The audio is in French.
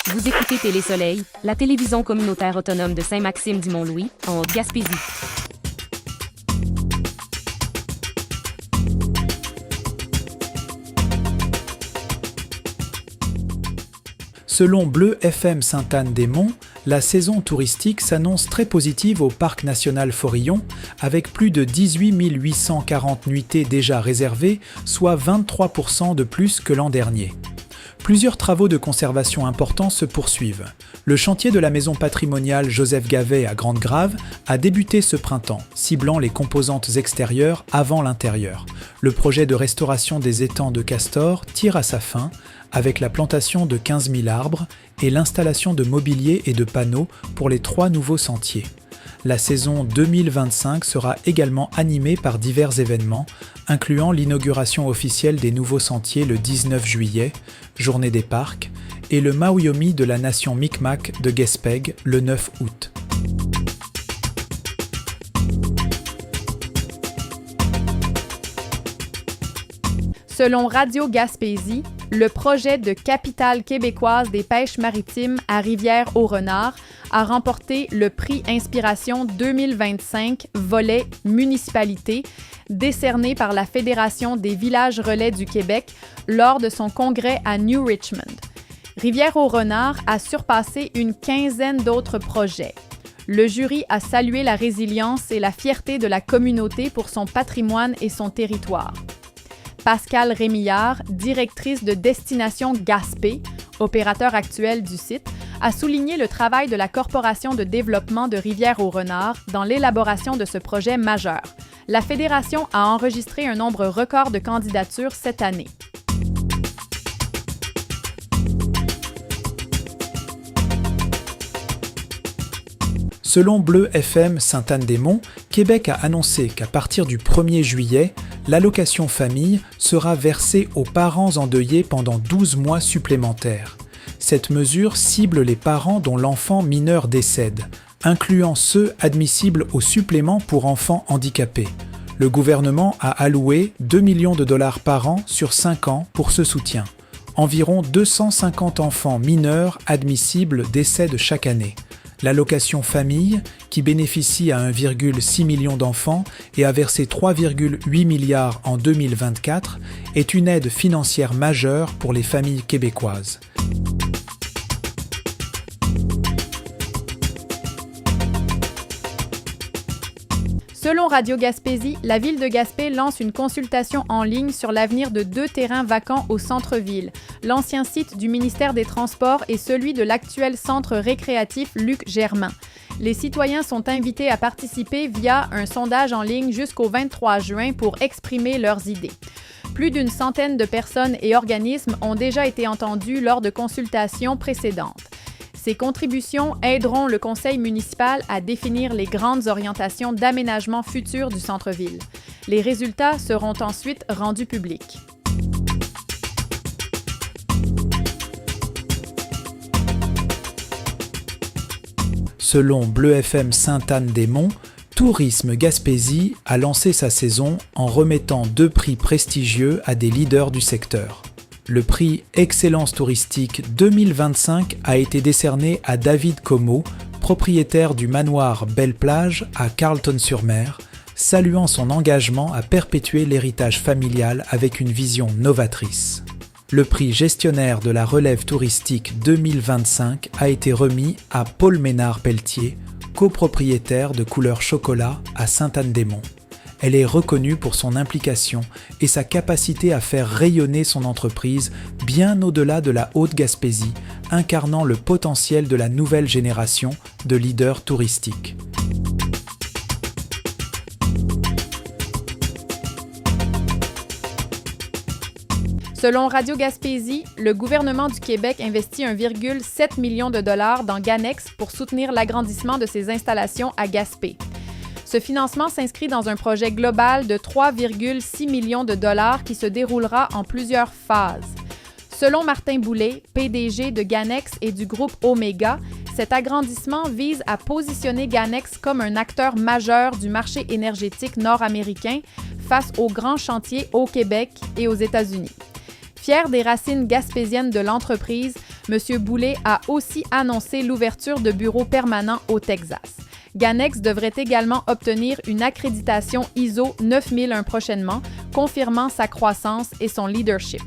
Vous écoutez Télé-Soleil, la télévision communautaire autonome de Saint-Maxime-du-Mont-Louis, en Haute-Gaspésie. Selon Bleu FM Sainte-Anne-des-Monts, la saison touristique s'annonce très positive au Parc national Forillon, avec plus de 18 840 nuitées déjà réservées, soit 23% de plus que l'an dernier. Plusieurs travaux de conservation importants se poursuivent. Le chantier de la maison patrimoniale Joseph Gavet à Grande-Grave a débuté ce printemps, ciblant les composantes extérieures avant l'intérieur. Le projet de restauration des étangs de Castor tire à sa fin, avec la plantation de 15 000 arbres et l'installation de mobilier et de panneaux pour les 3 nouveaux sentiers. La saison 2025 sera également animée par divers événements, incluant l'inauguration officielle des nouveaux sentiers le 19 juillet, journée des parcs, et le Maui-Omi de la nation Micmac de Gaspé le 9 août. Selon Radio Gaspésie, le projet de capitale québécoise des pêches maritimes à Rivière-au-Renard a remporté le prix Inspiration 2025, volet municipalité, décerné par la Fédération des villages relais du Québec lors de son congrès à New Richmond. Rivière-au-Renard a surpassé une quinzaine d'autres projets. Le jury a salué la résilience et la fierté de la communauté pour son patrimoine et son territoire. Pascale Rémillard, directrice de Destination Gaspé, opérateur actuel du site, a souligné le travail de la Corporation de développement de Rivière-au-Renard dans l'élaboration de ce projet majeur. La Fédération a enregistré un nombre record de candidatures cette année. Selon Bleu FM Sainte-Anne-des-Monts, Québec a annoncé qu'à partir du 1er juillet, l'allocation famille sera versée aux parents endeuillés pendant 12 mois supplémentaires. Cette mesure cible les parents dont l'enfant mineur décède, incluant ceux admissibles au supplément pour enfants handicapés. Le gouvernement a alloué 2 millions de dollars par an sur 5 ans pour ce soutien. Environ 250 enfants mineurs admissibles décèdent chaque année. L'allocation famille, qui bénéficie à 1,6 million d'enfants et a versé 3,8 milliards en 2024, est une aide financière majeure pour les familles québécoises. Selon Radio Gaspésie, la ville de Gaspé lance une consultation en ligne sur l'avenir de 2 terrains vacants au centre-ville, l'ancien site du ministère des Transports et celui de l'actuel centre récréatif Luc Germain. Les citoyens sont invités à participer via un sondage en ligne jusqu'au 23 juin pour exprimer leurs idées. Plus d'une centaine de personnes et organismes ont déjà été entendus lors de consultations précédentes. Ces contributions aideront le conseil municipal à définir les grandes orientations d'aménagement futur du centre-ville. Les résultats seront ensuite rendus publics. Selon Bleu FM Sainte-Anne-des-Monts, Tourisme Gaspésie a lancé sa saison en remettant 2 prix prestigieux à des leaders du secteur. Le prix Excellence touristique 2025 a été décerné à David Comeau, propriétaire du manoir Belle-Plage à Carleton-sur-Mer, saluant son engagement à perpétuer l'héritage familial avec une vision novatrice. Le prix gestionnaire de la relève touristique 2025 a été remis à Paul Ménard-Pelletier, copropriétaire de Couleur Chocolat à Sainte-Anne-des-Monts. Elle est reconnue pour son implication et sa capacité à faire rayonner son entreprise bien au-delà de la Haute-Gaspésie, incarnant le potentiel de la nouvelle génération de leaders touristiques. Selon Radio Gaspésie, le gouvernement du Québec investit 1,7 million de dollars dans Ganex pour soutenir l'agrandissement de ses installations à Gaspé. Ce financement s'inscrit dans un projet global de 3,6 millions de dollars qui se déroulera en plusieurs phases. Selon Martin Boulay, PDG de Ganex et du groupe Omega, cet agrandissement vise à positionner Ganex comme un acteur majeur du marché énergétique nord-américain face aux grands chantiers au Québec et aux États-Unis. Fier des racines gaspésiennes de l'entreprise, M. Boulay a aussi annoncé l'ouverture de bureaux permanents au Texas. Ganex devrait également obtenir une accréditation ISO 9001 prochainement, confirmant sa croissance et son leadership.